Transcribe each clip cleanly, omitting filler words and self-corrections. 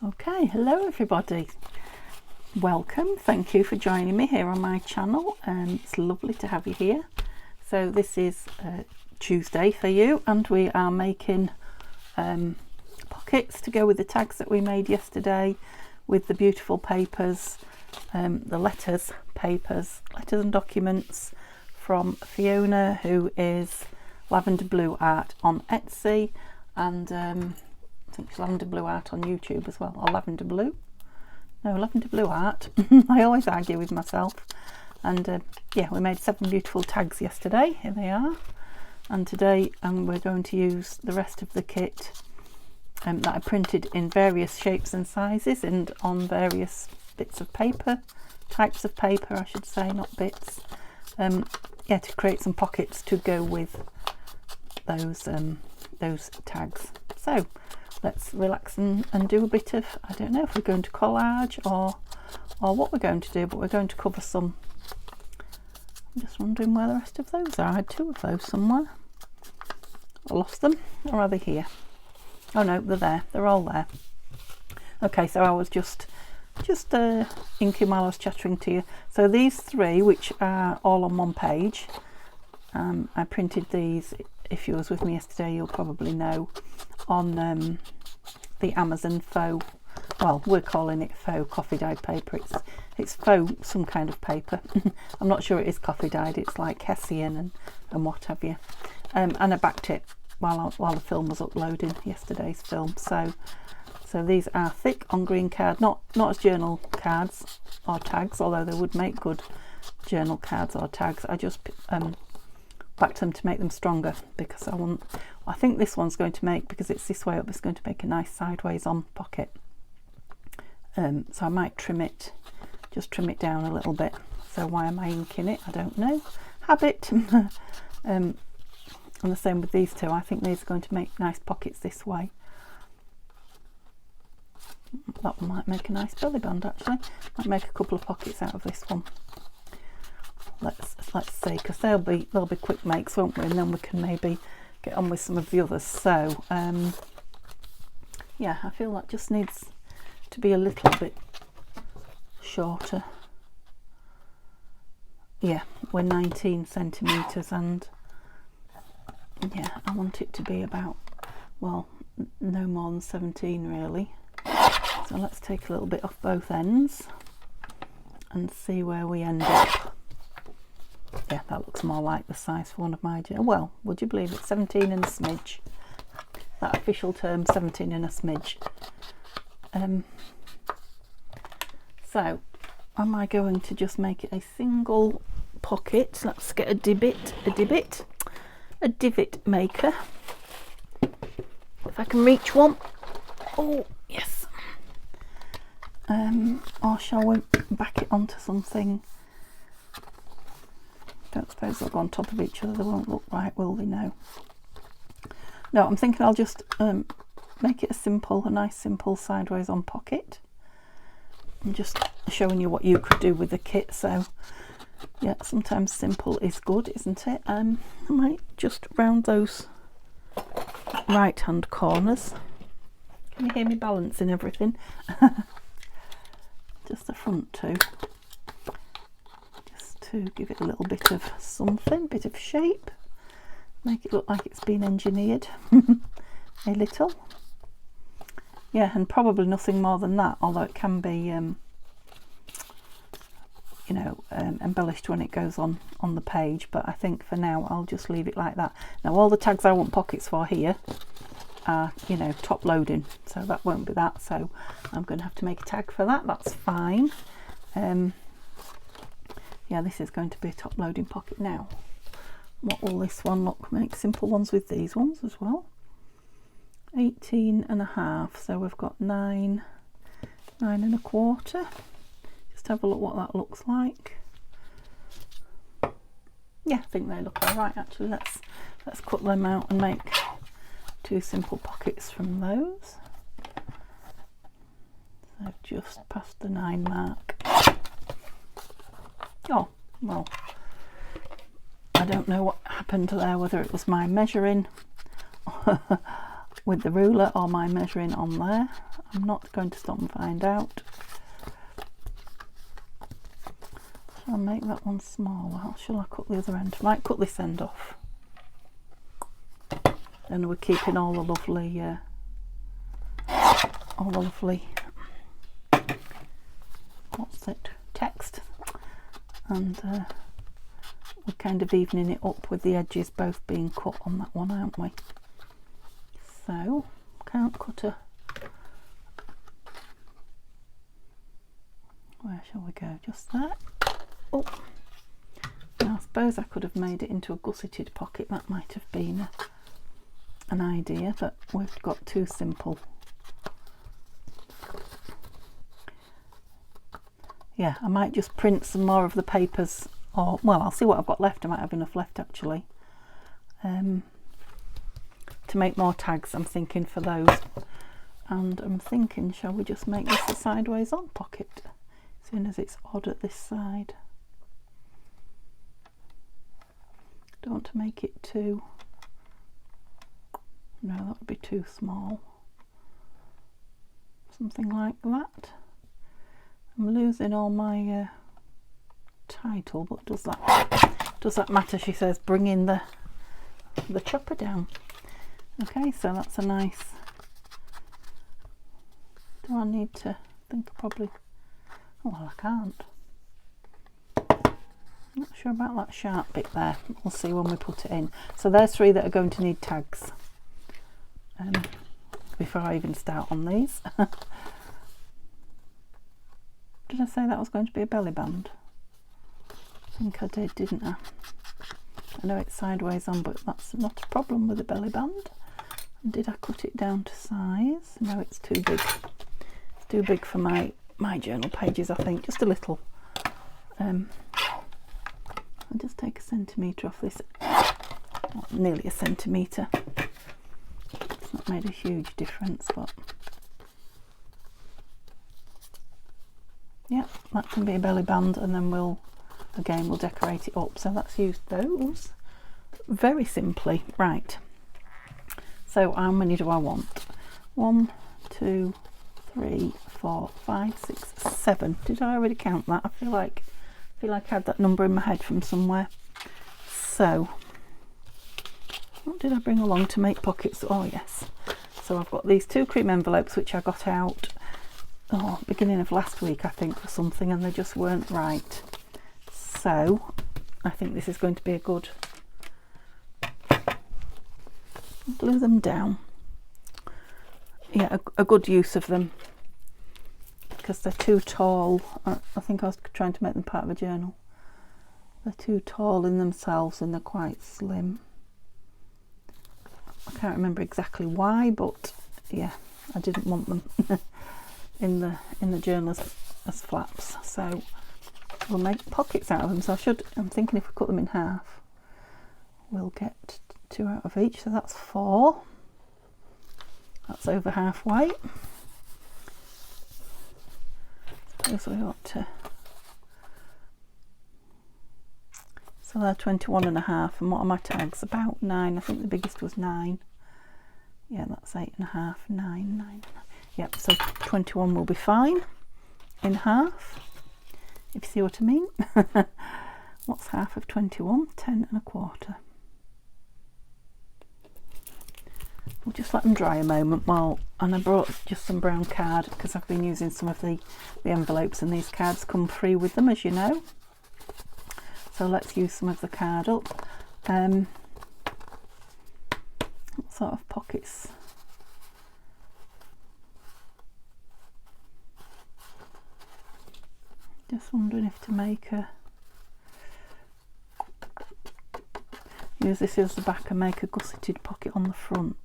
Okay, hello everybody. Welcome. Thank you for joining me here on my channel. It's lovely to have you here. So this is Tuesday for you, and we are making pockets to go with the tags that we made yesterday with the beautiful papers, the letters and documents from Fiona, who is Lavenderbluart on Etsy, and I think it's Lavenderbluart on YouTube as well, or Lavenderbluart. I always argue with myself. And yeah, we made 7 beautiful tags yesterday. Here they are. And today we're going to use the rest of the kit that I printed in various shapes and sizes and on various bits of paper, types of paper I should say, not bits. Yeah, to create some pockets to go with those tags. So let's relax and do a bit of, I don't know if we're going to collage or what we're going to do, but we're going to cover some. I'm just wondering where the rest of those are. I had 2 of those somewhere. I lost them, or are they here? Oh no, they're there. They're all there. Okay, so I was just inking while I was chattering to you. So these 3, which are all on one page, I printed these. If you was with me yesterday, you'll probably know, on the Amazon faux, well, we're calling it faux coffee dyed paper. It's faux some kind of paper. I'm not sure it is coffee dyed. It's like Hessian and what have you. And I backed it while the film was uploading, yesterday's film. So these are thick on green card, not as journal cards or tags, although they would make good journal cards or tags. I just backed them to make them stronger, because I think this one's going to make, because it's this way up, it's going to make a nice sideways on pocket. So I might just trim it down a little bit. So why am I inking it? I don't know. Habit. And the same with these 2. I think these are going to make nice pockets this way. That one might make a nice belly band actually. Might make a couple of pockets out of this one. Let's see, because they'll be quick makes, won't we? And then we can maybe get on with some of the others. So yeah, I feel that just needs to be a little bit shorter. Yeah, we're 19 centimeters, and yeah, I want it to be about, well, no more than 17 really. So let's take a little bit off both ends and see where we end up. Yeah, that looks more like the size for one of my, well, would you believe it, 17 and a smidge. That official term, 17 and a smidge. So am I going to just make it a single pocket? Let's get a divot maker, if I can reach one. Oh yes. Or shall we back it onto something? Don't suppose they'll go on top of each other. They won't look right, will they? No, I'm thinking I'll just make it a nice simple sideways on pocket. I'm just showing you what you could do with the kit. So yeah, sometimes simple is good, isn't it? I might just round those right hand corners. Can you hear me balancing everything? Just the front 2. To give it a little bit of something, bit of shape, make it look like it's been engineered a little. Yeah, and probably nothing more than that, although it can be embellished when it goes on the page, but I think for now I'll just leave it like that. Now all the tags I want pockets for here are, top loading, so that won't be that, so I'm going to have to make a tag for that. That's fine. Yeah, this is going to be a top loading pocket now. What will this one look? Make simple ones with these ones as well. 18.5, so we've got 9 1/4. Just have a look what that looks like. Yeah, I think they look all right actually. Let's cut them out and make 2 simple pockets from those. So just past the 9 mark. Oh, well, I don't know what happened there, whether it was my measuring with the ruler or my measuring on there. I'm not going to stop and find out. Shall I make that one smaller? Or shall I cut the other end? I might cut this end off. Then we're keeping all the lovely what's it, text, and we're kind of evening it up with the edges both being cut on that one, aren't we? So can't cut a, where shall we go? Just there. Oh, now I suppose I could have made it into a gusseted pocket. That might have been an idea, but we've got too simple. Yeah, I might just print some more of the papers, or well, I'll see what I've got left. I might have enough left actually, to make more tags. I'm thinking for those, and I'm thinking, shall we just make this a sideways on pocket, seeing as it's odd at this side. Don't want to make it too, no, that would be too small. Something like that. I'm losing all my title, but does that matter? She says bring in the chopper down. Okay, so that's a nice, do I need to think probably, oh well, I can't. Not sure about that sharp bit there. We'll see when we put it in. So there's 3 that are going to need tags before I even start on these. Did I say that was going to be a belly band? I think I did, didn't I? I know it's sideways on, but that's not a problem with the belly band. And did I cut it down to size? No, it's too big. It's too big for my journal pages, I think. Just a little. I'll just take a centimetre off this. Well, nearly a centimetre. It's not made a huge difference, but yeah, that can be a belly band, and then we'll decorate it up. So let's use those very simply. Right, so how many do I want? 1, 2, 3, 4, 5, 6, 7. Did I already count that? I feel like I had that number in my head from somewhere. So what did I bring along to make pockets? Oh yes, so I've got these 2 cream envelopes which I got out beginning of last week, I think, or something, and they just weren't right. So I think this is going to be a good, glue them down. Yeah, a good use of them, because they're too tall. I think I was trying to make them part of a journal. They're too tall in themselves and they're quite slim. I can't remember exactly why, but yeah, I didn't want them in the journal as flaps, so we'll make pockets out of them. So I'm thinking if we cut them in half, we'll get 2 out of each, so that's 4. That's over halfway. So we ought to, so they're 21.5, and what are my tags? About 9. I think the biggest was 9. Yeah, that's 8.5, 9. Yep, so 21 will be fine in half, if you see what I mean. What's half of 21? 10.25. We'll just let them dry a moment and I brought just some brown card because I've been using some of the envelopes, and these cards come free with them, as you know. So let's use some of the card up. What sort of pockets? Just wondering if to make use this as the back and make a gusseted pocket on the front.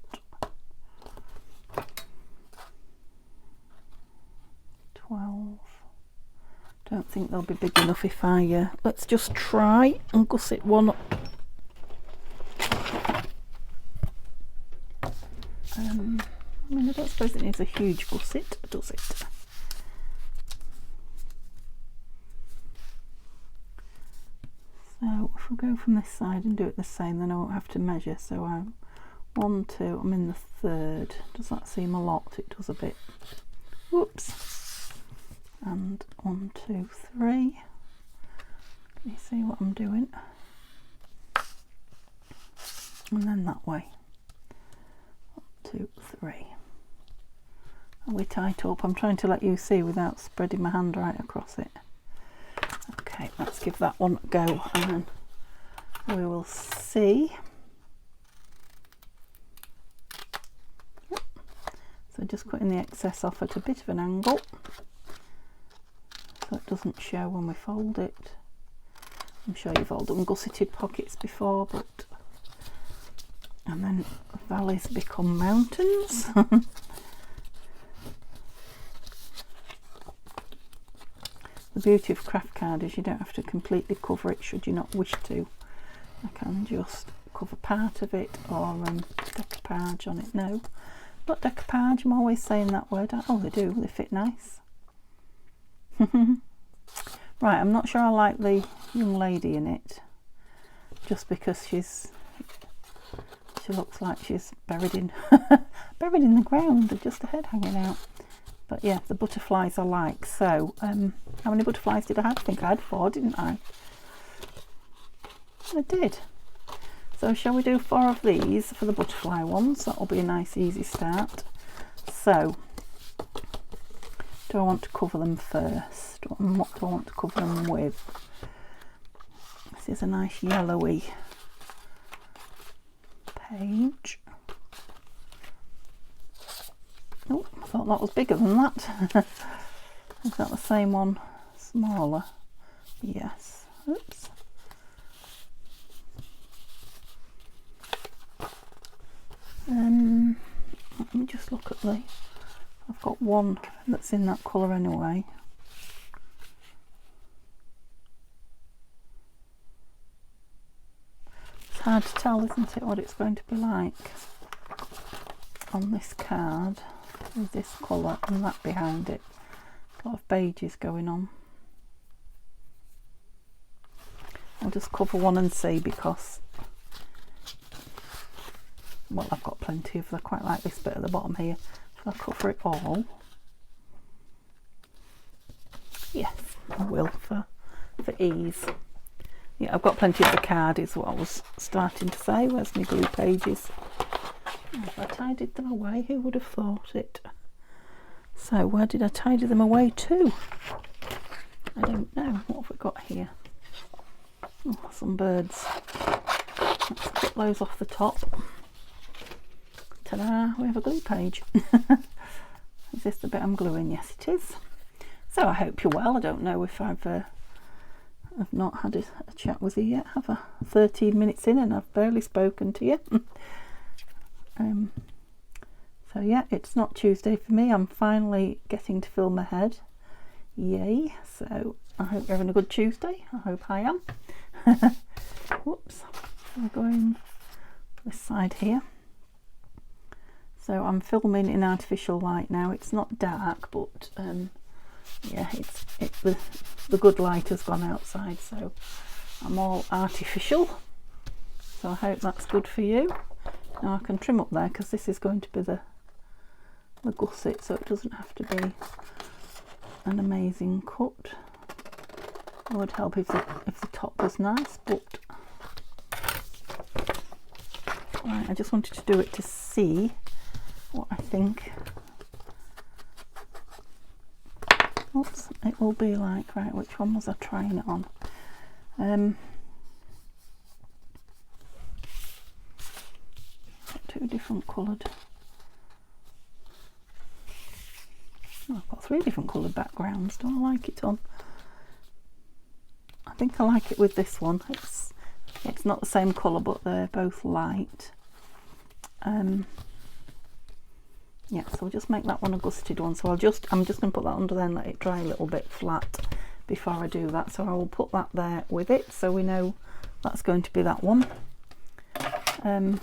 Don't think they'll be big enough if I let's just try and gusset one up. I mean, I don't suppose it needs a huge gusset, does it? So if we go from this side and do it the same, then I won't have to measure, so I 1, 2, I'm in the third. Does that seem a lot? It does a bit. Whoops. And 1, 2, 3. Can you see what I'm doing? And then that way. 1, 2, 3. And we tie it up. I'm trying to let you see without spreading my hand right across it. Okay, let's give that one a go and then we will see. So just cutting the excess off at a bit of an angle so it doesn't show when we fold it. I'm sure you've all done gusseted pockets before, but and then valleys become mountains. The beauty of craft card is you don't have to completely cover it should you not wish to. I can just cover part of it or decoupage on it. No, not decoupage, I'm always saying that word. Oh, they do, they fit nice. Right, I'm not sure I like the young lady in it, just because she looks like she's buried in buried in the ground with just a head hanging out. But yeah, the butterflies I like. So how many butterflies did I have? I think I had 4, didn't I? I did. So shall we do 4 of these for the butterfly ones? That'll be a nice easy start. So do I want to cover them first? What do I want to cover them with? This is a nice yellowy page. Oh, I thought that was bigger than that. Is that the same one smaller? Yes. Oops. Let me just look at I've got one that's in that colour anyway. It's hard to tell, isn't it, what it's going to be like on this card with this colour and that behind it. A lot of beiges going on. I'll just cover one and see, because well, I've got plenty of, I quite like this bit at the bottom here. Shall I cover it all? Yes, I will for ease. Yeah, I've got plenty of the card is what I was starting to say. Where's my glue pages? If I tidied them away, who would have thought it? So where did I tidy them away to? I don't know. What have we got here? Oh, some birds. Let's cut those off the top. Ta-da! We have a glue page. Is this the bit I'm gluing? Yes, it is. So I hope you're well. I don't know if I've not had a chat with you yet, have I? 13 minutes in and I've barely spoken to you. So yeah, it's not Tuesday for me. I'm finally getting to film ahead. Yay. So I hope you're having a good Tuesday. I hope I am. Whoops. We're going this side here. So I'm filming in artificial light now. It's not dark, but yeah, it's the good light has gone outside, so I'm all artificial. So I hope that's good for you. Now I can trim up there because this is going to be the gusset, so it doesn't have to be an amazing cut. It would help if the top was nice, but right, I just wanted to do it to see what I think. Oops, it will be like, right, which one was I trying it on? Two different coloured. Oh, I've got 3 different coloured backgrounds. Do I like it on? I think I like it with this one. It's not the same colour, but they're both light. Yeah, so we'll just make that one a gusseted one. So I'm just going to put that under there and let it dry a little bit flat before I do that. So I will put that there with it, so we know that's going to be that one. 1,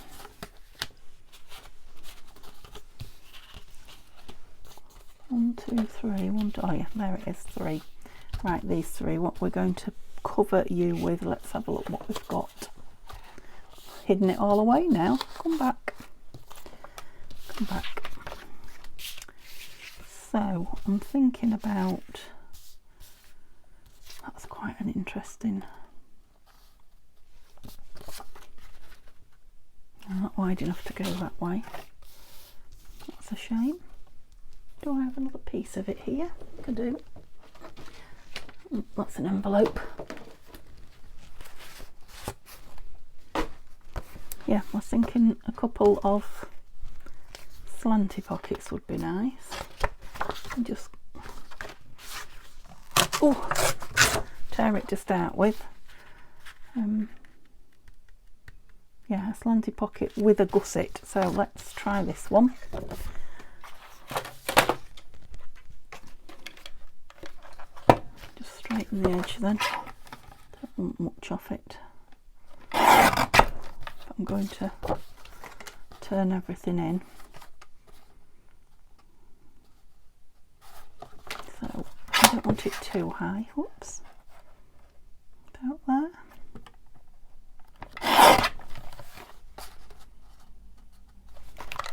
2, 3, 1, 2, oh yeah, there it is, 3. Right, these 3, what we're going to cover you with. Let's have a look what we've got. Hidden it all away now. Come back. back. So I'm thinking about, that's quite an interesting, not wide enough to go that way. That's a shame. Do I have another piece of it here? I do. That's an envelope. Yeah, I was thinking a couple of slanty pockets would be nice. And just, tear it to start with. Yeah, a slanty pocket with a gusset. So let's try this one. Just straighten the edge then. Don't want much off it. I'm going to turn everything in. So I don't want it too high. Whoops. About there.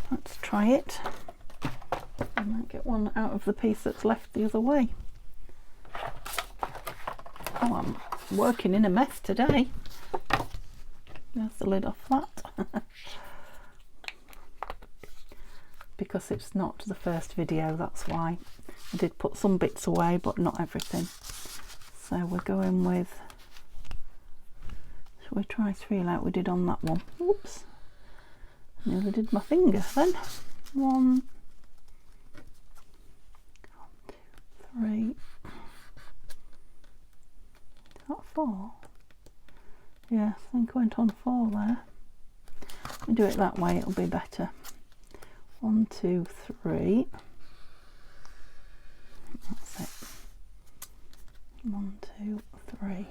Let's try it. I might get one out of the piece that's left the other way. Oh, I'm working in a mess today. There's the lid off that. Because it's not the first video, that's why. I did put some bits away, but not everything. So we're going with, shall we try 3 like we did on that one? Oops. Nearly did my finger then. 1, 2, 3. Is that 4? Yeah, I think I went on 4 there. Let me do it that way, it'll be better. 1, 2, 3. That's it. 1, 2, 3.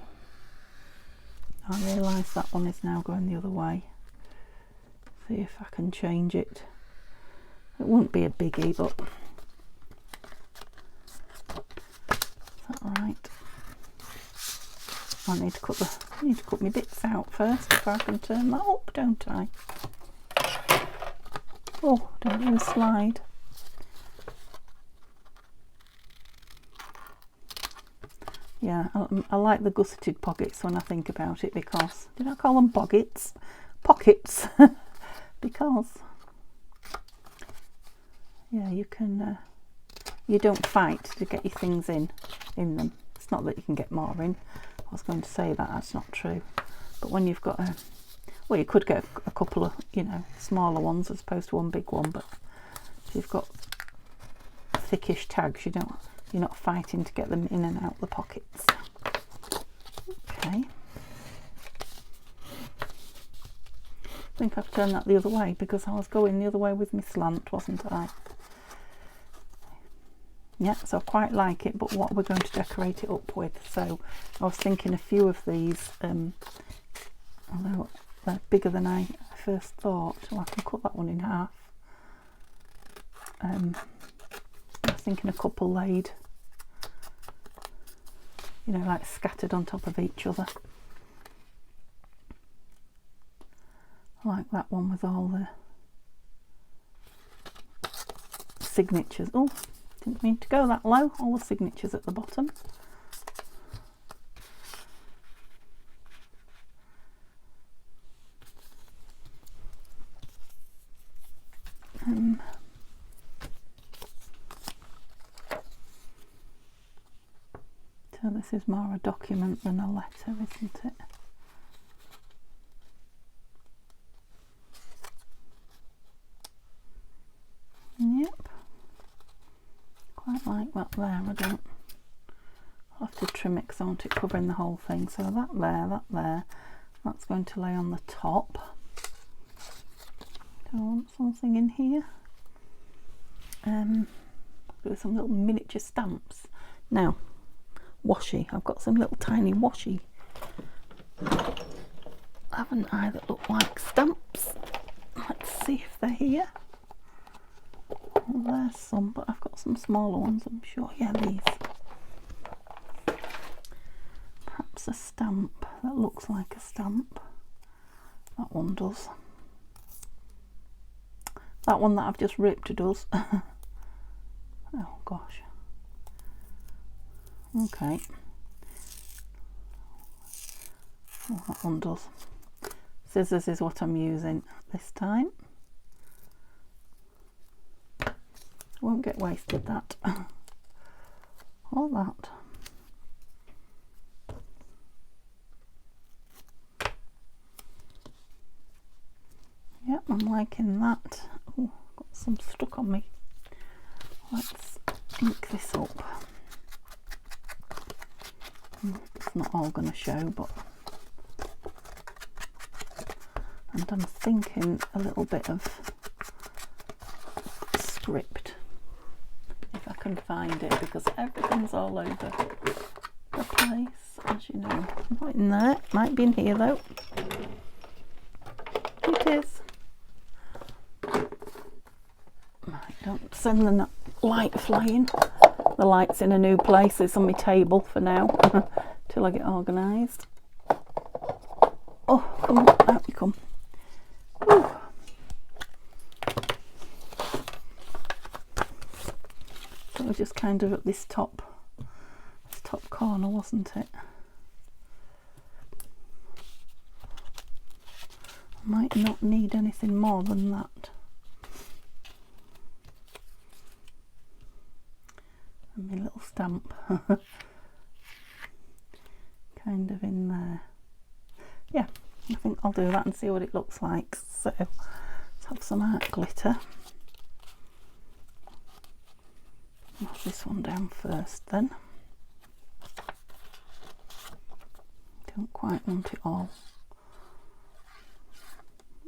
I realise that one is now going the other way. See if I can change it. It won't be a biggie, but is that right? I need to cut my bits out first before I can turn that up, don't I? Oh, don't even slide. Yeah, I like the gusseted pockets when I think about it, because, did I call them pockets? Pockets. Because, yeah, you can, you don't fight to get your things in them. It's not that you can get more in. I was going to say that, that's not true. But when you've got well, you could get a couple of, you know, smaller ones as opposed to one big one, but if you've got thickish tags, you're not fighting to get them in and out the pockets. Okay. I think I've turned that the other way because I was going the other way with my slant, wasn't I? Yeah, so I quite like it, but what we're going to decorate it up with. So I was thinking a few of these, although they're bigger than I first thought. So I can cut that one in half. I was thinking a couple laid, you know, like scattered on top of each other. I like that one with all the signatures. Oh, didn't mean to go that low. All the signatures at the bottom. So this is more a document than a letter, isn't it? Yep. Quite like that there. I'll have to trim it because I want it covering the whole thing. So that there, that's going to lay on the top. Do I want something in here? Do some little miniature stamps. Now, washi. I've got some little tiny washi, haven't I, that look like stamps. Let's see if they're here. Well, there's some, but I've got some smaller ones, I'm sure. Yeah, these. Perhaps a stamp that looks like a stamp. That one does. that one that I've just ripped does. Oh gosh. Okay. Oh, that one does. Scissors is what I'm using this time. Won't get wasted, that. All that. Yep, I'm liking that. Oh, got some stuck on me. Let's ink this up. It's not all going to show, but... And I'm thinking a little bit of script, if I can find it, because everything's all over the place, as you know. Not in there. Might be in here though. It is. Right, don't send the light flying. The light's in a new place. It's on my table for now till I get organised. Oh, come on, out you come. Ooh. So we're just kind of at this top corner, wasn't it? I might not need anything more than that. And my little stamp kind of in there. Yeah, I think I'll do that and see what it looks like. So let's have some art glitter. Knock this one down first then. Don't quite want it all.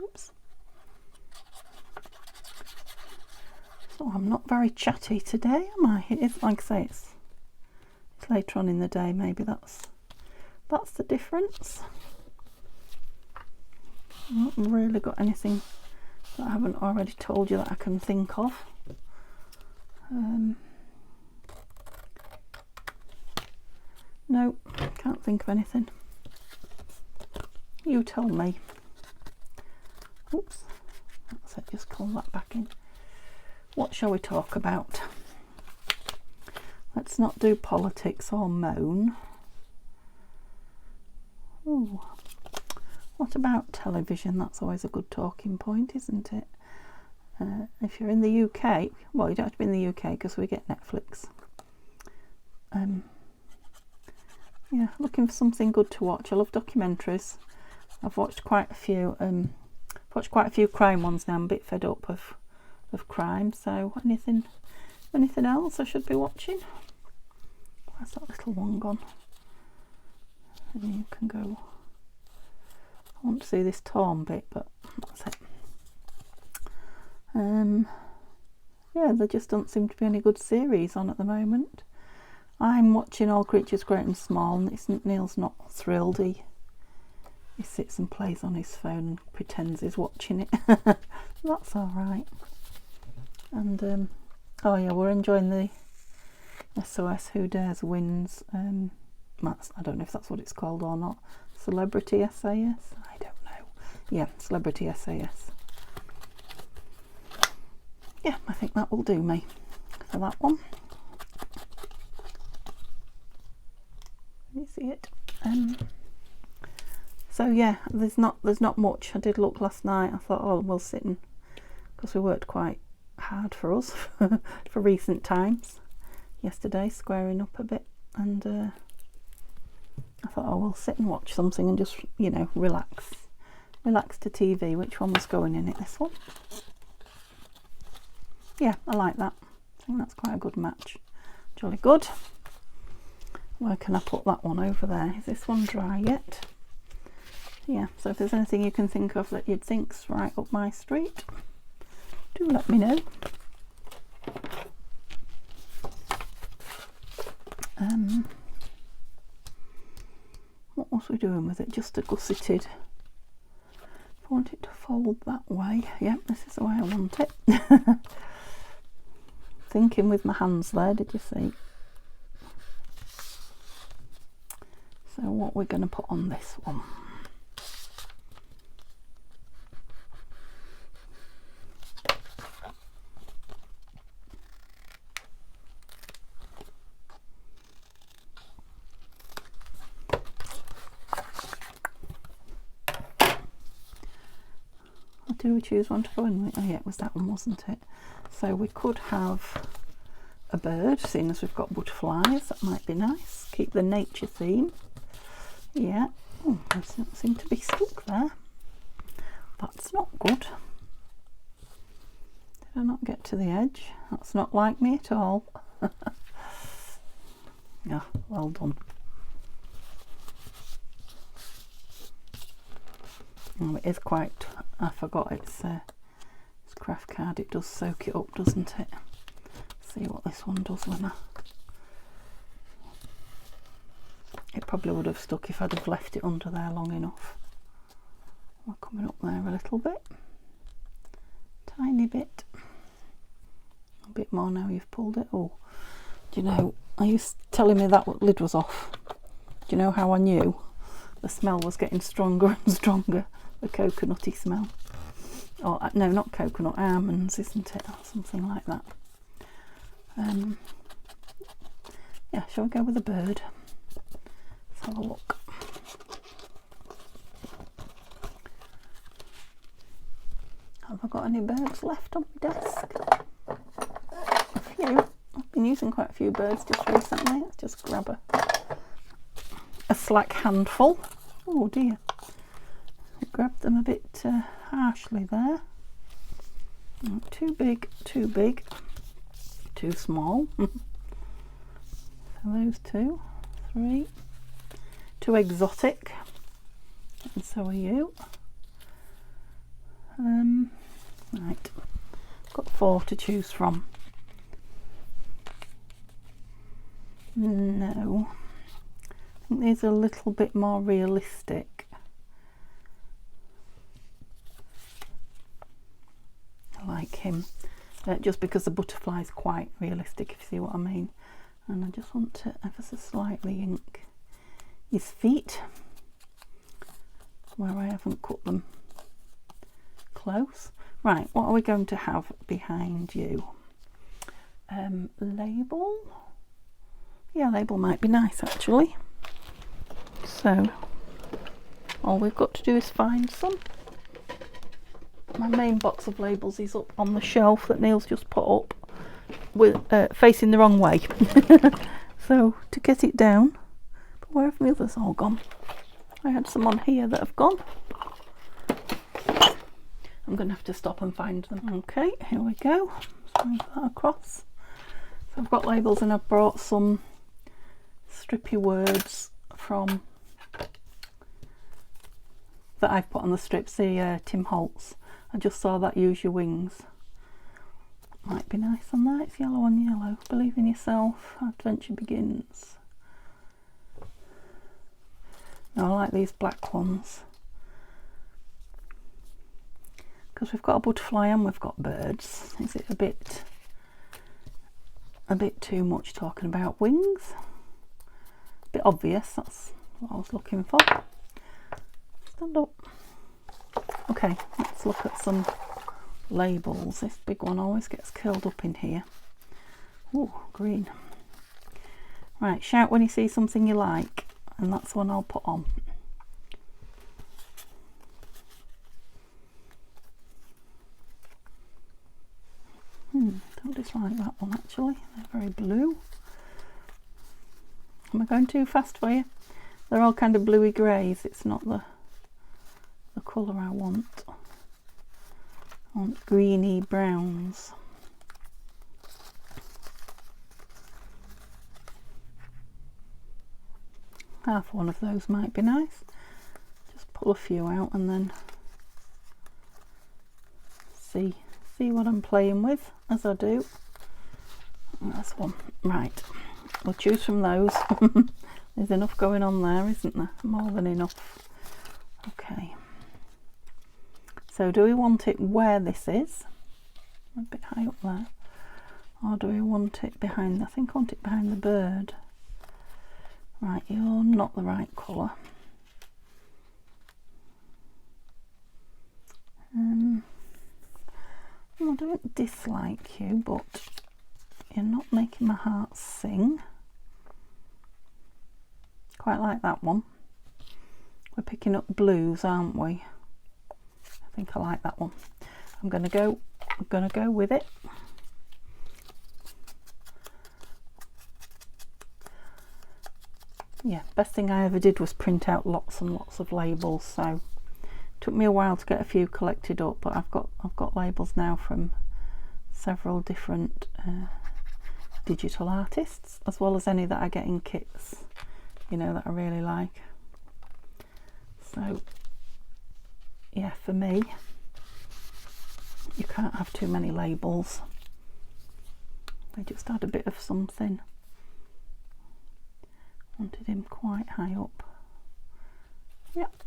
Oops. So I'm not very chatty today, am I? It is, like I say, it's later on in the day. Maybe that's the difference. I've not really got anything that I haven't already told you that I can think of. No, can't think of anything. You tell me. Oops, that's it, just pull that back in. What shall we talk about? Let's not do politics or moan. Ooh. What about television? That's always a good talking point, isn't it? If you're in the UK, well, you don't have to be in the UK because we get Netflix. Yeah, looking for something good to watch. I love documentaries. I've watched quite a few. Crime ones now. I'm a bit fed up of crime. So anything else I should be watching? Where's that little one gone? And you can go. I want to see this torn bit, but that's it. Yeah, there just don't seem to be any good series on at the moment. I'm watching All Creatures Great and Small, and Neil's not thrilled. He sits and plays on his phone and pretends he's watching it. That's all right. And oh yeah, we're enjoying the SOS Who Dares Wins. I don't know if that's what it's called or not. Celebrity SAS? I don't know. Yeah, Celebrity SAS. Yeah, I think that will do me for that one. You see it? So yeah, there's not much. I did look last night. I thought, oh, we'll sit in, because we worked quite hard for us for recent times. Yesterday, squaring up a bit, and I thought, oh, we'll sit and watch something and just, you know, relax to TV. Which one was going in it? This one. Yeah, I like that. I think that's quite a good match. Jolly good. Where can I put that one over there? Is this one dry yet? Yeah, so if there's anything you can think of that you'd think's right up my street, do let me know. What was we doing with it? Just a gusseted. I want it to fold that way. Yep, this is the way I want it. Thinking with my hands there, did you see? So what we're going to put on this one. Did we choose one to go in with? Oh yeah, it was that one, wasn't it? So we could have a bird, seeing as we've got butterflies. That might be nice. Keep the nature theme. Yeah. Oh, they don't seem to be stuck there. That's not good. Did I not get to the edge? That's not like me at all. Yeah, well done. Oh, it is quite, I forgot it's craft card. It does soak it up, doesn't it? See what this one does when I... It probably would have stuck if I'd have left it under there long enough. We're coming up there a little bit. Tiny bit. A bit more now you've pulled it. Oh, do you know, are you telling me that lid was off? Do you know how I knew? The smell was getting stronger and stronger. The coconutty smell. Oh, no, not coconut, almonds, isn't it? Or something like that. Yeah, shall we go with a bird? Let's have a look. Have I got any birds left on my desk? A few. I've been using quite a few birds just recently. Let's just grab a slack handful. Oh dear. I grabbed them a bit harshly there. Too big, too small. So those 2, 3. Too exotic. And so are you. Right, got 4 to choose from. No, I think these are a little bit more realistic. I like him, just because the butterfly is quite realistic, if you see what I mean. And I just want to ever so slightly ink his feet where I haven't cut them close. Right, what are we going to have behind you? Label. Yeah, label might be nice actually. So all we've got to do is find some. My main box of labels is up on the shelf that Neil's just put up, with facing the wrong way. So to get it down, but where have my others all gone? I had some on here that have gone. I'm going to have to stop and find them. Okay, here we go. Let's move that across. So I've got labels and I've brought some strippy words from that I've put on the strips, the Tim Holtz. I just saw that Use Your Wings. Might be nice on there. It's yellow on yellow. Believe in yourself. Adventure begins. No, I like these black ones. Because we've got a butterfly and we've got birds. Is it a bit too much talking about wings? A bit obvious, that's what I was looking for. Stand up. Okay, let's look at some labels. This big one always gets curled up in here. Ooh, green. Right, shout when you see something you like, and that's one I'll put on. Don't dislike that one actually. They're very blue. Am I going too fast for you? They're all kind of bluey greys. It's not the colour I want. I want greeny browns. Half one of those might be nice. Just pull a few out and then see what I'm playing with as I do. That's one. Right, we'll choose from those. There's enough going on there, isn't there? More than enough. Okay. So do we want it where this is? A bit high up there. Or do we want it behind? I think I want it behind the bird. Right, you're not the right colour. I don't dislike you, but you're not making my heart sing. Quite like that one. We're picking up blues, aren't we? I think I like that one. I'm gonna go with it. Yeah, best thing I ever did was print out lots and lots of labels, so it took me a while to get a few collected up, but I've got labels now from several different digital artists, as well as any that I get in kits, you know, that I really like. So yeah, for me, you can't have too many labels. I just add a bit of something. Wanted him quite high up. Yep.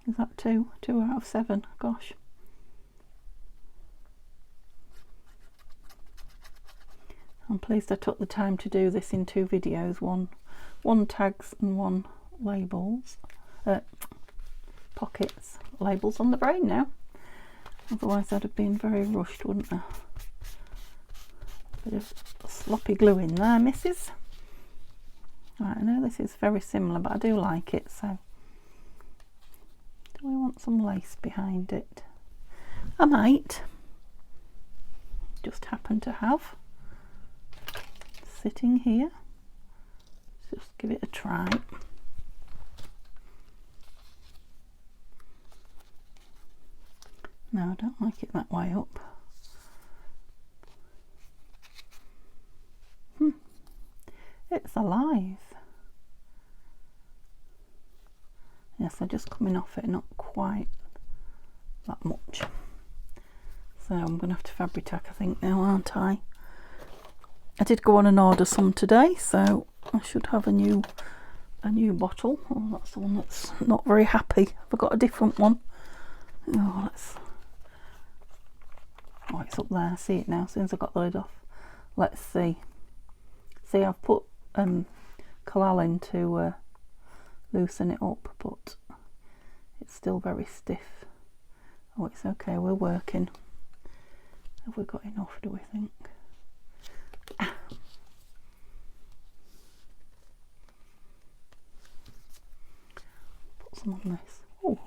Is that 2 out of 7? Gosh. I'm pleased I took the time to do this in 2 videos, one tags and one labels. Pockets. Labels on the brain now. Otherwise I'd have been very rushed, wouldn't I? Bit of sloppy glue in there, missus. Right, I know this is very similar, but I do like it, so do we want some lace behind it? I might. Just happen to have sitting here. Just give it a try. No, I don't like it that way up. It's alive. Yes, they're just coming off it, not quite that much. So I'm going to have to fabric tack, I think, now, aren't I? I did go on and order some today, so I should have a new bottle. Oh, that's the one that's not very happy. I've got a different one. Oh, it's up there. I see it now as soon as I got the lid off. Let's see. See, I've put collal in to loosen it up, but it's still very stiff. Oh, it's okay, we're working. Have we got enough, do we think? Put some on this. Oh.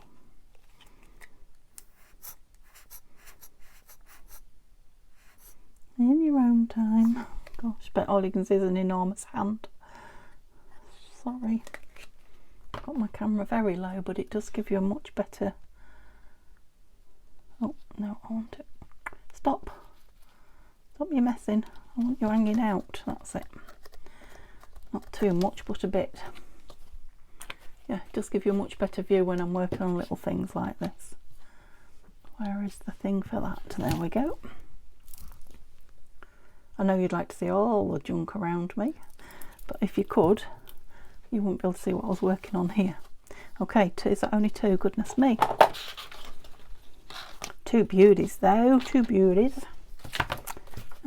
In your own time. Gosh, but all you can see is an enormous hand. Sorry. Got my camera very low, but it does give you a much better... Oh, no, I want it. Stop. Stop you messing. I want you hanging out. That's it. Not too much, but a bit. Yeah, it does give you a much better view when I'm working on little things like this. Where is the thing for that? There we go. I know you'd like to see all the junk around me, but if you could, you wouldn't be able to see what I was working on here. Okay, is that only 2? Goodness me. 2 beauties though, 2 beauties.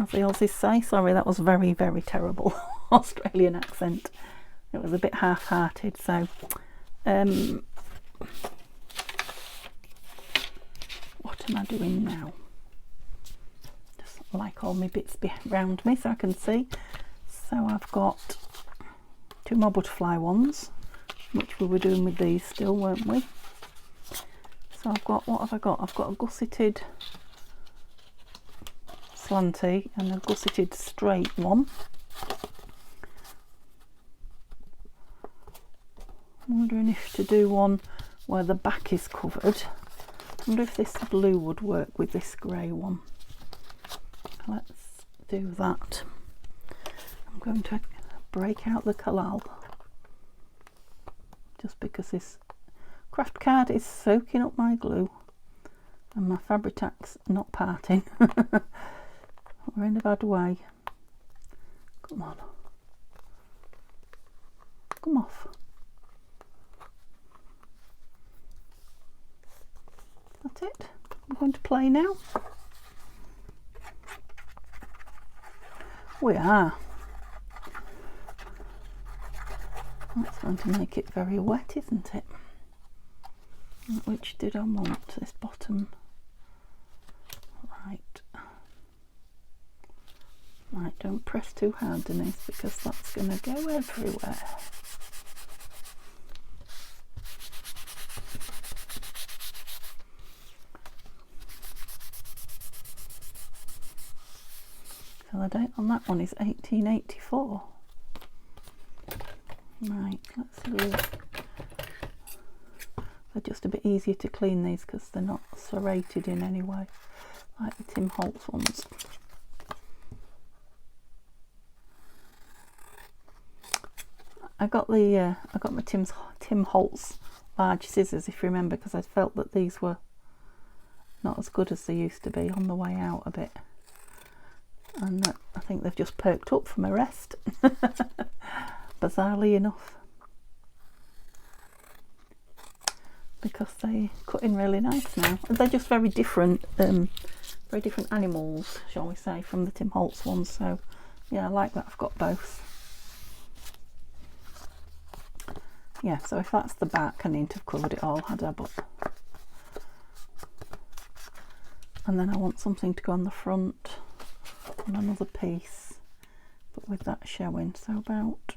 As the Aussies say. Sorry, that was very, very terrible Australian accent. It was a bit half-hearted, so... what am I doing now? Like all my bits around me so I can see. So I've got 2 more butterfly ones, which we were doing with these still, weren't we? So I've got, what have I got? I've got a gusseted slanty and a gusseted straight one. I'm wondering if to do one where the back is covered. I wonder if this blue would work with this grey one. Let's do that. I'm going to break out the collal just because this craft card is soaking up my glue and my fabric tack's not parting. We're in a bad way. Come on. Come off. That's it. I'm going to play now. We are. That's going to make it very wet, isn't it? Which did I want? This bottom. Right. Right, don't press too hard, Denise, because that's going to go everywhere. So the date on that one is 1884. Right, let's see. They're just a bit easier to clean these because they're not serrated in any way like the Tim Holtz ones. I got my Tim Holtz large scissors, if you remember, because I felt that these were not as good as they used to be on the way out a bit, and I think they've just perked up from a rest. Bizarrely enough, because they cut in really nice now. They're just very different animals, shall we say, from the Tim Holtz ones. So yeah, I like that I've got both. Yeah, so if that's the back, I need to have covered it all, had I, but... And then I want something to go on the front on another piece, but with that showing, so about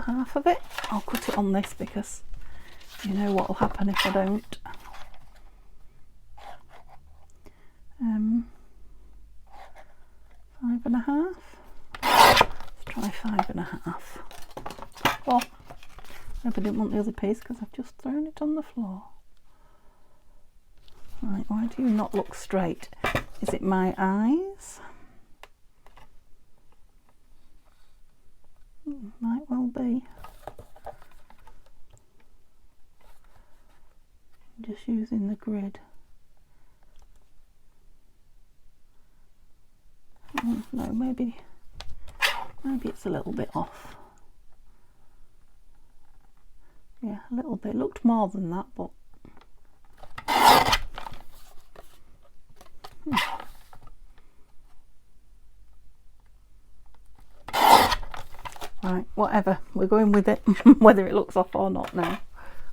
half of it. I'll cut it on this because you know what will happen if I don't. 5.5. Let's try 5.5. Oh, I hope I didn't want the other piece because I've just thrown it on the floor. Right, why do you not look straight? Is it my eyes? Might well be. Just using the grid. Oh, no, maybe it's a little bit off. Yeah, a little bit. Looked more than that, but right, whatever. We're going with it, whether it looks off or not now.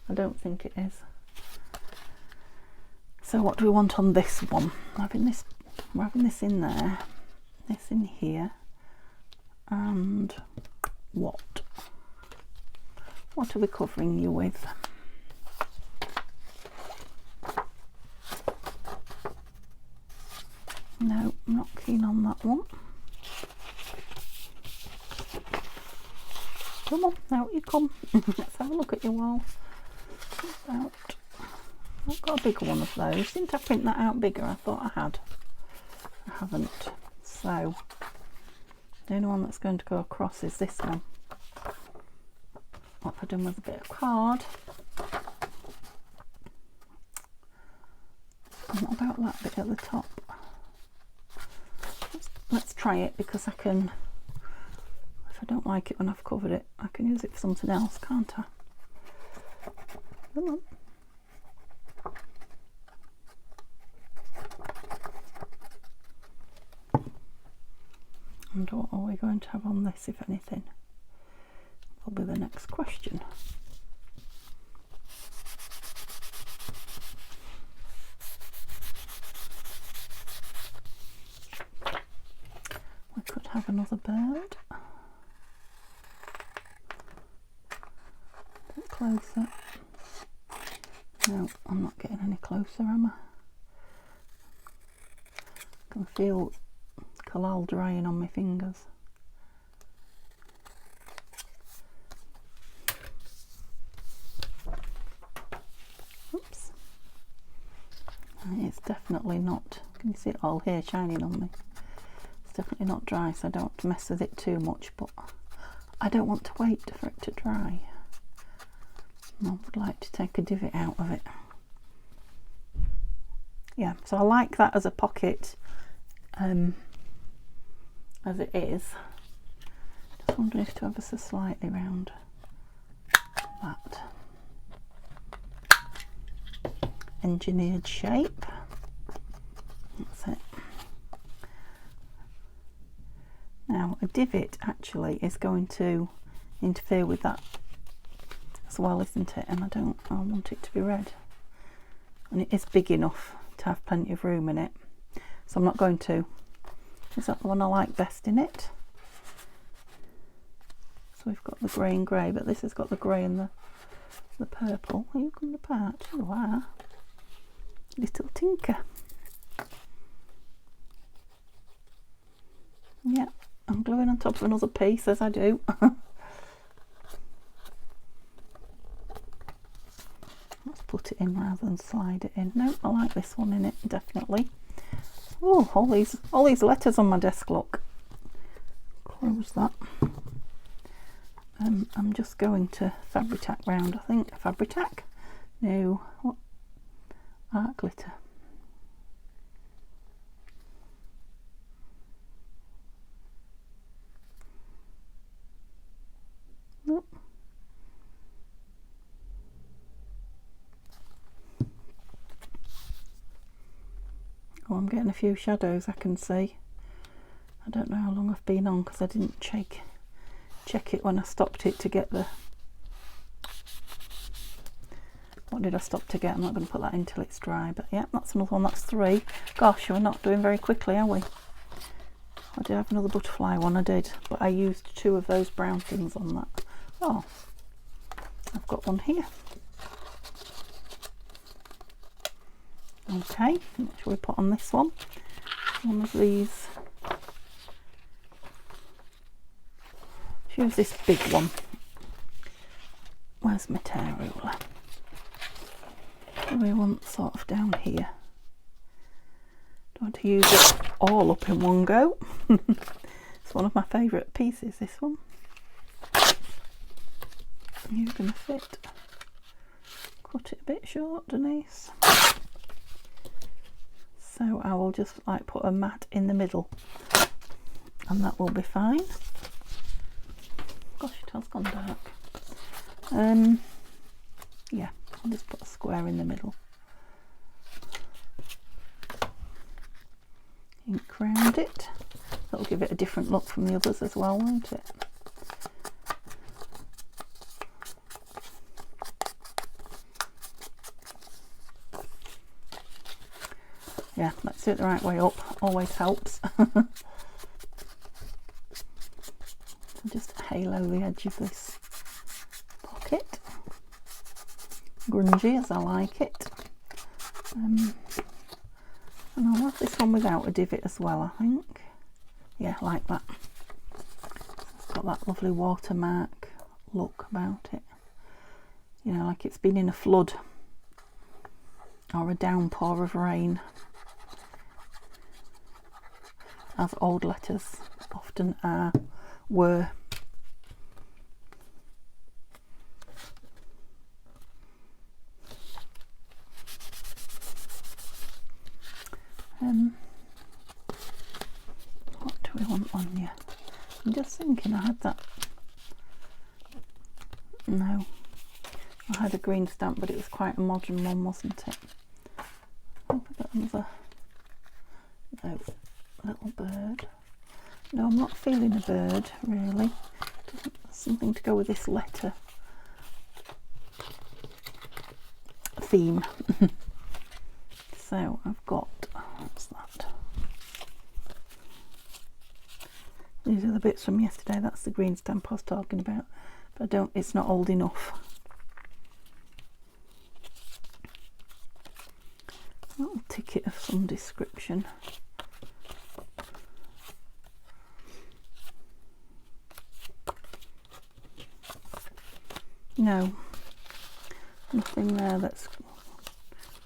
I don't think it is. So what do we want on this one? We're having this in there, this in here, and what? What are we covering you with? No, I'm not keen on that one. Come on, out you come. Let's have a look at your wall. Out. I've got a bigger one of those. Didn't I print that out bigger? I thought I had. I haven't. So the only one that's going to go across is this one. What have I done with a bit of card? And what about that bit at the top? Let's try it, because I can, if I don't like it when I've covered it, I can use it for something else, can't I? Come on. And what are we going to have on this, if anything? Will be the next question. We could have another bird. A bit closer. No, I'm not getting any closer, am I? I can feel Kalal drying on my fingers. Oops. It's definitely not, can you see it all here shining on me? It's definitely not dry, so I don't want to mess with it too much, but I don't want to wait for it to dry. I would like to take a divot out of it. Yeah, so I like that as a pocket, as it is. Just wondering if to ever so slightly round that engineered shape. That's it. Now a divot actually is going to interfere with that as well, isn't it? And I want it to be red, and it is big enough to have plenty of room in it, so I'm not going to. Is that the one I like best in it? So we've got the grey and grey, but this has got the grey and the purple. Are you coming apart? You are. Little tinker. Yeah, I'm gluing on top of another piece as I do. Let's put it in rather than slide it in. No, I like this one in it, definitely. Oh, all these letters on my desk, look. Close that. I'm just going to Fabri-Tac round, I think. Fabri-Tac? No, what? Art glitter. Oh. Oh, I'm getting a few shadows I can see. I don't know how long I've been on because I didn't check it when I stopped it to get the... What did I stop to get? I'm not going to put that in till it's dry, but yeah, that's another one. That's 3. Gosh, we're not doing very quickly, are we? I did have another butterfly one, I did, but I used 2 of those brown things on that. Oh, I've got one here. Okay, what shall we put on this one? One of these. Choose this big one. Where's my tear ruler? We want sort of down here. Don't want to use it all up in one go. It's one of my favourite pieces, this one. You're going to fit. Cut it a bit short, Denise. So I will just like put a mat in the middle and that will be fine. Gosh, it has gone dark. Yeah, I'll just put a square in the middle. Ink round it. That'll give it a different look from the others as well, won't it? Yeah, let's do it the right way up. Always helps. So just halo the edge of this pocket. Grungy as I like it. And I'll have this one without a divot as well, I think. Yeah, like that. It's got that lovely watermark look about it. You know, like it's been in a flood or a downpour of rain, as old letters often were. What do we want on you? I'm just thinking I had that. No, I had a green stamp, but it was quite a modern one, wasn't it? Have I got another? No, little bird. No, I'm not feeling a bird really. Something to go with this letter theme. So I've got, what's that? These are the bits from yesterday. That's the green stamp I was talking about, but it's not old enough. A little ticket of some description. No, nothing there that's...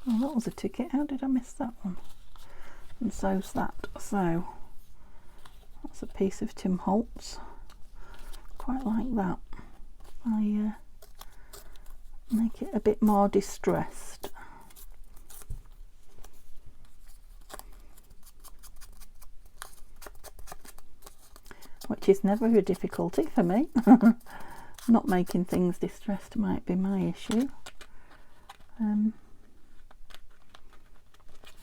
Oh, that was a ticket. How did I miss that one? And so's that. So that's a piece of Tim Holtz. Quite like that. I make it a bit more distressed. Which is never a difficulty for me. Not making things distressed might be my issue.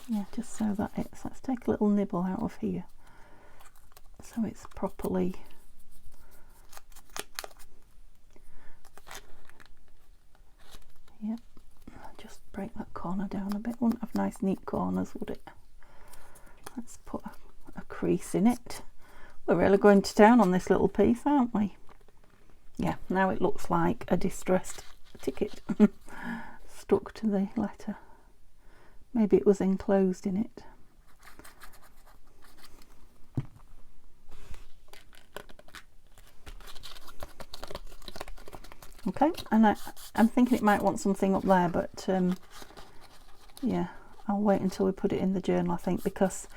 Yeah, just so that let's take a little nibble out of here so it's properly yep. Just break that corner down a bit. Wouldn't have nice neat corners, would it? Let's put a crease in it. We're really going to town on this little piece, aren't we? Yeah, now it looks like a distressed ticket stuck to the letter. Maybe it was enclosed in it. Okay, and I'm thinking it might want something up there, but yeah, I'll wait until we put it in the journal, I think, because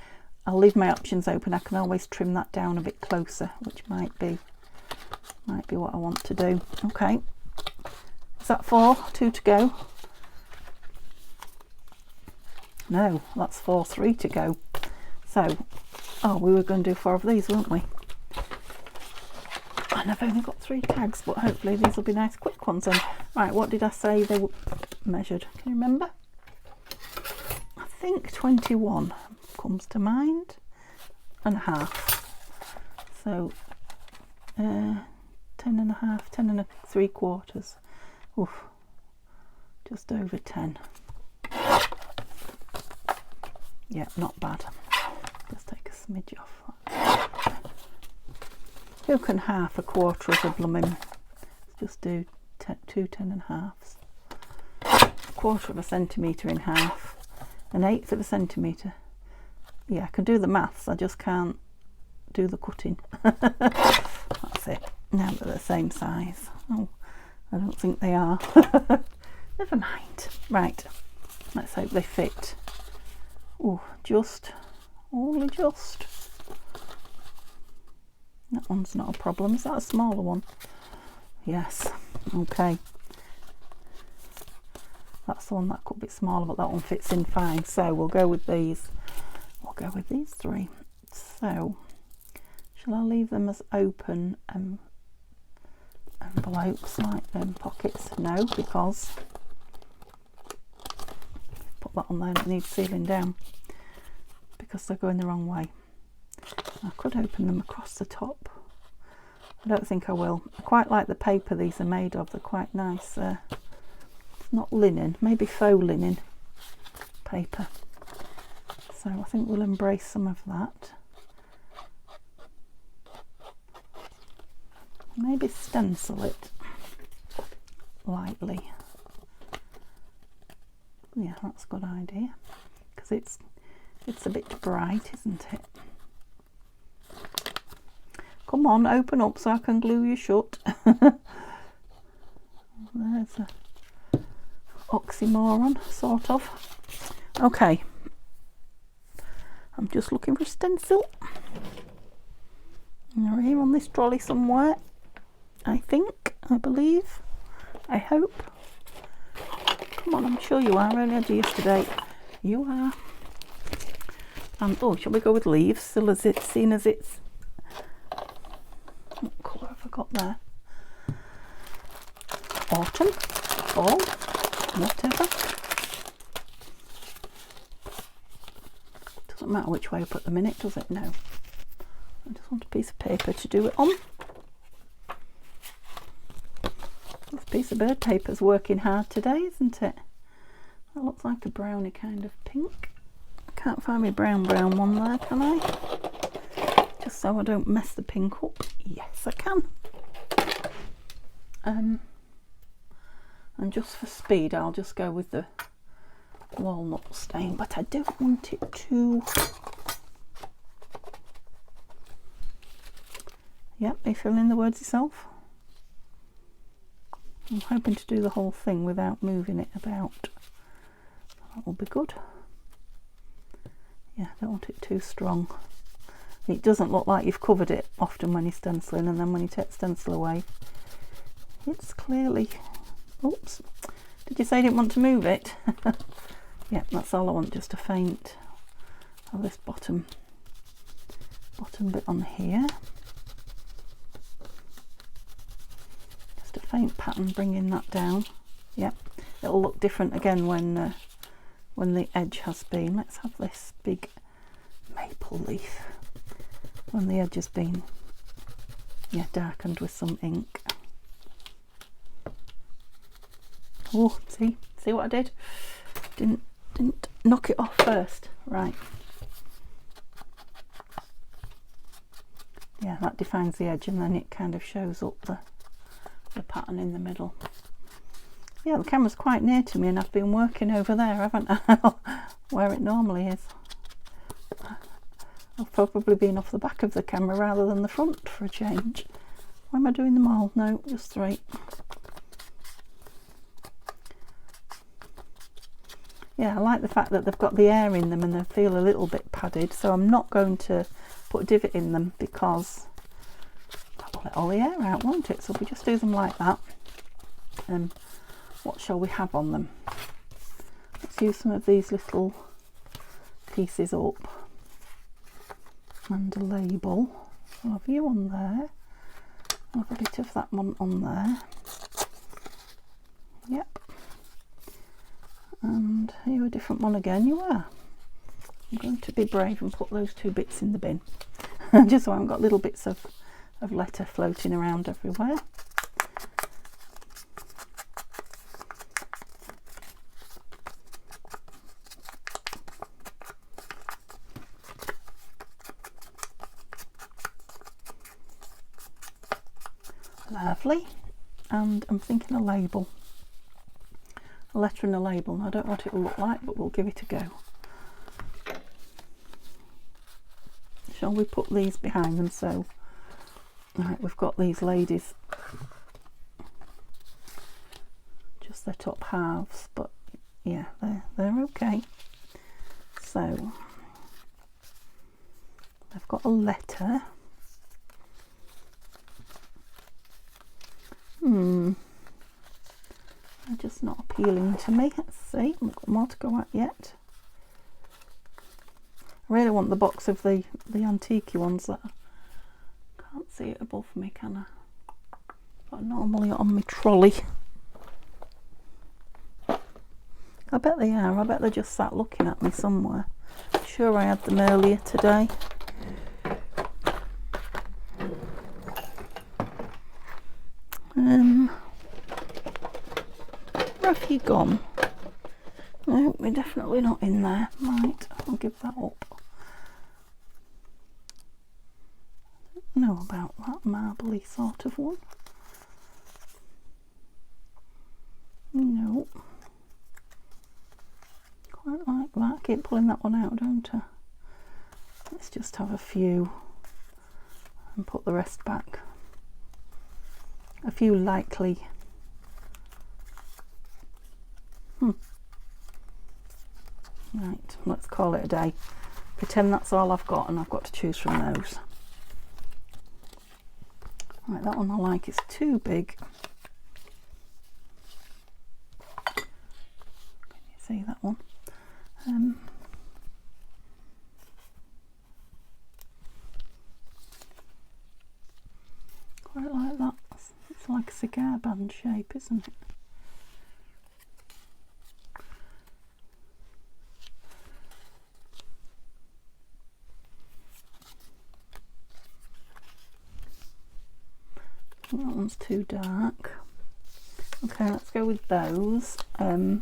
I'll leave my options open. I can always trim that down a bit closer, which might be what I want to do. Okay, is that 4? 2 to go? No, that's 4, 3 to go. So, oh, we were going to do 4 of these, weren't we? And I've only got 3 tags, but hopefully these will be nice quick ones. And right, what did I say they were measured? Can you remember? I think 21 comes to mind, and a half. So 10 and a half, 10 and 3/4. Oof, just over 10. Yeah, not bad. Just take a smidge off. Who can half a quarter of a blooming? Let's just do 2 10.5s. A quarter of a centimetre in half. An 1/8 of a centimetre. Yeah, I can do the maths, I just can't do the cutting. That's it. Now they're the same size. Oh, I don't think they are. Never mind. Right, let's hope they fit. Oh, only just. That one's not a problem. Is that a smaller one? Yes. Okay. That's the one that could be smaller, but that one fits in fine. So we'll go with these. We'll go with these 3. So, shall I leave them as open envelopes like them pockets? No, because put that on there, it needs sealing down because they're going the wrong way. I could open them across the top. I don't think I will. I quite like the paper these are made of. They're quite nice. It's not linen, maybe faux linen paper. So I think we'll embrace some of that. Maybe stencil it lightly. Yeah, that's a good idea, because it's a bit bright, isn't it? Come on, open up so I can glue you shut. There's a oxymoron, sort of. Okay, I'm just looking for a stencil. They're here on this trolley somewhere, I believe, I hope. Come on, I'm sure you are. I only had you yesterday. You are. Oh, shall we go with leaves? Still as it's seen as it's. What colour have I got there? Autumn, fall, whatever. Doesn't matter which way I put them in it, does it? No. I just want a piece of paper to do it on. This piece of bird paper's working hard today, isn't it? That looks like a browny kind of pink. I can't find my brown one there, can I? Just so I don't mess the pink up. Yes, I can. And just for speed, I'll just go with the walnut stain, but I don't want it too. Yep, are you filling in the words yourself? I'm hoping to do the whole thing without moving it about. That will be good. Yeah, I don't want it too strong. It doesn't look like you've covered it often when you're stenciling, and then when you take the stencil away, it's clearly. Oops, did you say you didn't want to move it? Yeah, that's all I want, just a faint of this bottom bit on here. Just a faint pattern bringing that down. Yep, it'll look different again when the edge has been. Let's have this big maple leaf when the edge has been, yeah, darkened with some ink. Oh, see what I did? Didn't knock it off first. Right. Yeah, that defines the edge, and then it kind of shows up the pattern in the middle. Yeah, the camera's quite near to me, and I've been working over there, haven't I? Where it normally is. I've probably been off the back of the camera rather than the front for a change. Why am I doing them all? No, just 3. yeah, I like the fact that they've got the air in them and they feel a little bit padded, so I'm not going to put a divot in them because that will let all the air out, won't it? So we just do them like that. What shall we have on them? Let's use some of these little pieces up and a label. I'll have you on there. I'll have a bit of that one on there. Yep. And you a different one again. You are. I'm going to be brave and put those 2 bits in the bin, just so I haven't got little bits of letter floating around everywhere. Lovely. And I'm thinking a label. A letter and a label. And I don't know what it will look like, but we'll give it a go. Shall we put these behind them? So, right, we've got these ladies, just their top halves, but yeah, they're okay. So I've got a letter. They're just not appealing to me. Let's see, we've got more to go at yet. I really want the box of the antique ones that I can't see it above me, can I? But normally on my trolley. I bet they are. I bet they're just sat looking at me somewhere. I'm sure I had them earlier today. Where have you gone? No, we're definitely not in there. Right, I'll give that up. I don't know about that marbly sort of one. No. Quite like that. I keep pulling that one out, don't I? Let's just have a few and put the rest back. A few likely. Right, let's call it a day. Pretend that's all I've got and I've got to choose from those. Right, that one I like. It's too big. Can you see that one? Quite like that. It's like a cigar band shape, isn't it? That one's too dark. Okay, let's go with those. That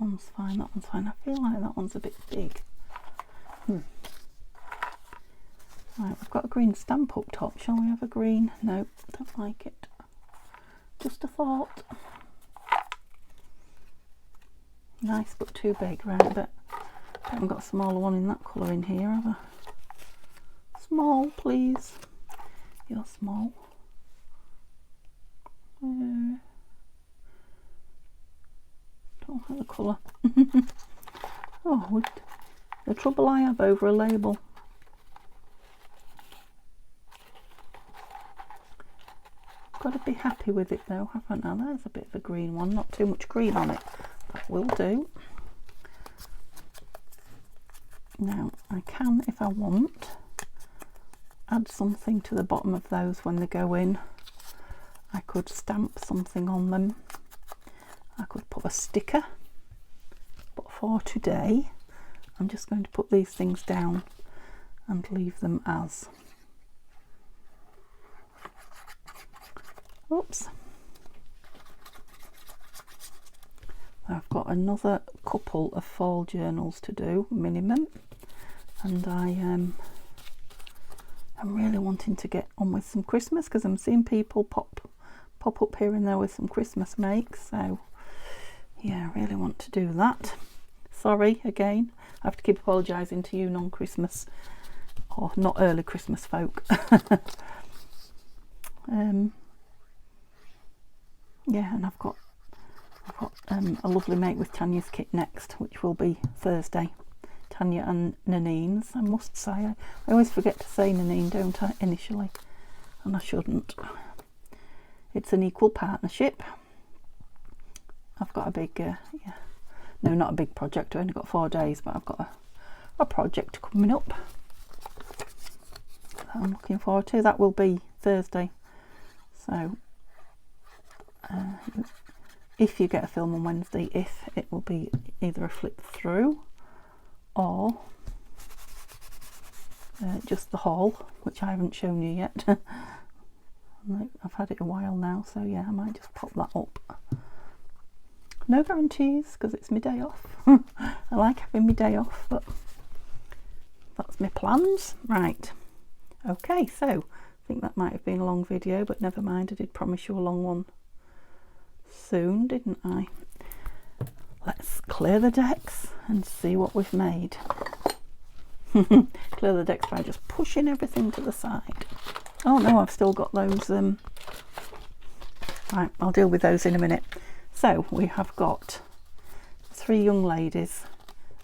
one's fine, that one's fine. I feel like that one's a bit big. Right, we've got a green stamp up top. Shall we have a green? No, don't like it. Just a thought. Nice, but too big. Right, but I haven't got a smaller one in that colour in here, have I? Small, please. You're small. Don't like the colour. Oh, the trouble I have over a label. Got to be happy with it though, haven't I? There's a bit of a green one, not too much green on it. That will do. Now I can, if I want, add something to the bottom of those when they go in. I could stamp something on them. I could put a sticker, but for today I'm just going to put these things down and leave them as. Oops. I've got another couple of fall journals to do, minimum, and I'm really wanting to get on with some Christmas because I'm seeing people pop up here and there with some Christmas makes, so yeah, I really want to do that. Sorry again, I have to keep apologising to you non-Christmas or not early Christmas folk. Yeah, and I've got I've got a lovely Make with Tanya's kit next, which will be Thursday. Tanya and Nanine's, I must say. I always forget to say Nanine, don't I, initially? And I shouldn't. It's an equal partnership. I've got a big, no, not a big project. I've only got 4 days, but I've got a project coming up that I'm looking forward to. That will be Thursday. So, if you get a film on Wednesday, it will be either a flip through or just the haul, which I haven't shown you yet. I've had it a while now, so yeah, I might just pop that up. No guarantees, because it's my day off. I like having my day off, but that's my plans. Right, okay, so I think that might have been a long video, but never mind, I did promise you a long one soon, didn't I? Let's clear the decks and see what we've made. Clear the decks by just pushing everything to the side. Oh no, I've still got those. Right, I'll deal with those in a minute. So we have got 3 young ladies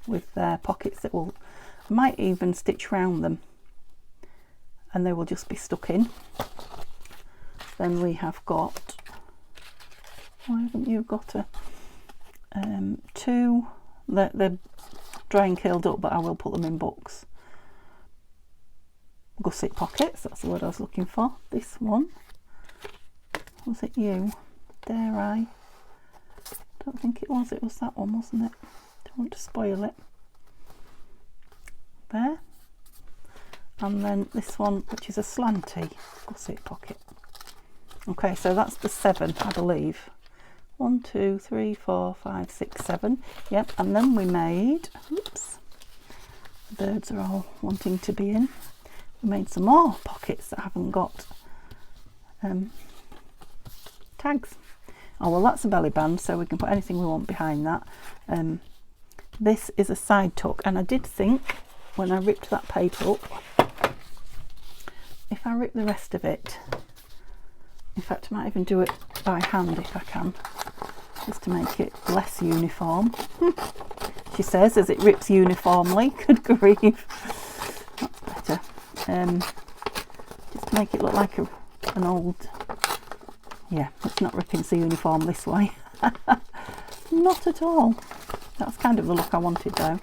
with their pockets that will, I might even stitch round them and they will just be stuck in. Then we have got, why haven't you got a 2, they're drying curled up, but I will put them in books. Gusset pockets, that's the word I was looking for. This one, was it you? Dare I? Don't think it was that one, wasn't it? Don't want to spoil it. There. And then this one, which is a slanty gusset pocket. Okay, so that's the 7, I believe. 1, 2, 3, 4, 5, 6, 7. Yep, and then we made, oops, the birds are all wanting to be in. We made some more pockets that haven't got tags. Oh well, that's a belly band, so we can put anything we want behind that. This is a side tuck, and I did think when I ripped that paper up, if I rip the rest of it, in fact I might even do it by hand if I can, just to make it less uniform. She says as it rips uniformly. Good grief, that's better. Just to make it look like an old, yeah, it's not ripping so uniform this way. Not at all. That's kind of the look I wanted though.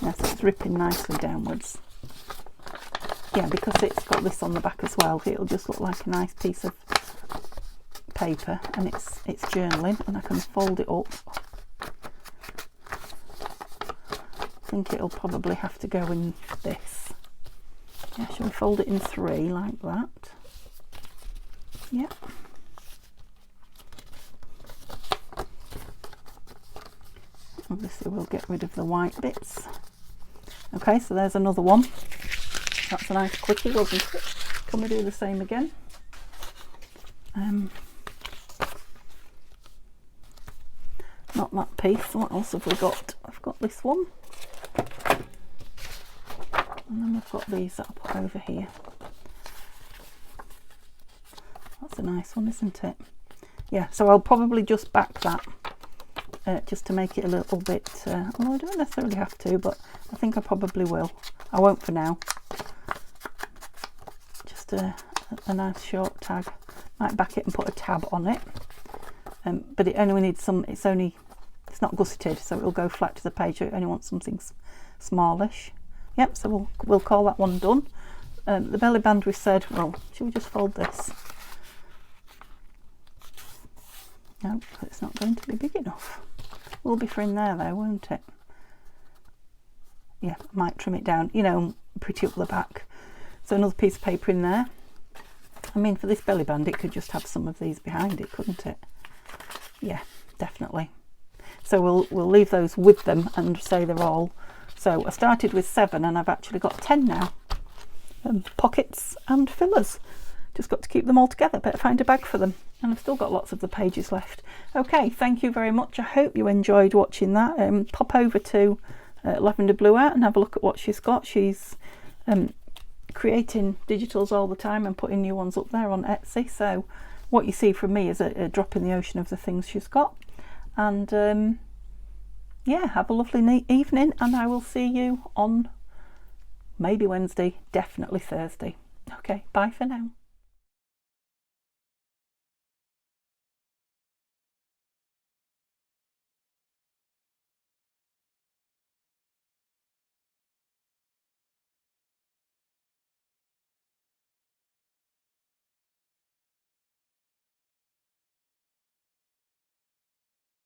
Yes, it's ripping nicely downwards. Yeah, because it's got this on the back as well, it'll just look like a nice piece of paper, and it's journaling, and I can fold it up. I think it'll probably have to go in this. Yeah, shall we fold it in 3 like that? Yep. Obviously we'll get rid of the white bits. Okay, so there's another one. That's a nice quickie, wasn't it? Can we do the same again? Not that piece. What else have we got? I've got this one. And then we've got these that I'll put over here. That's a nice one, isn't it? Yeah, so I'll probably just back that just to make it a little bit, well, I don't necessarily have to, but I think I probably will. I won't for now. Just a nice short tag. Might back it and put a tab on it. But it only needs some, it's not gusseted, so it'll go flat to the page. So it only wants something smallish. Yep, so we'll call that one done. The belly band we said, well, should we just fold this? No, it's not going to be big enough. Will be for in there though, won't it? Yeah, I might trim it down, you know, pretty up the back. So another piece of paper in there. I mean, for this belly band, it could just have some of these behind it, couldn't it? Yeah, definitely. So we'll leave those with them and say they're all. So I started with 7 and I've actually got 10 now. Pockets and fillers. Just got to keep them all together. Better find a bag for them. And I've still got lots of the pages left. Okay, thank you very much. I hope you enjoyed watching that. Pop over to Lavenderbluart and have a look at what she's got. She's creating digitals all the time and putting new ones up there on Etsy. So what you see from me is a drop in the ocean of the things she's got. and yeah, have a lovely evening, and I will see you on maybe Wednesday, definitely Thursday. Okay, bye for now.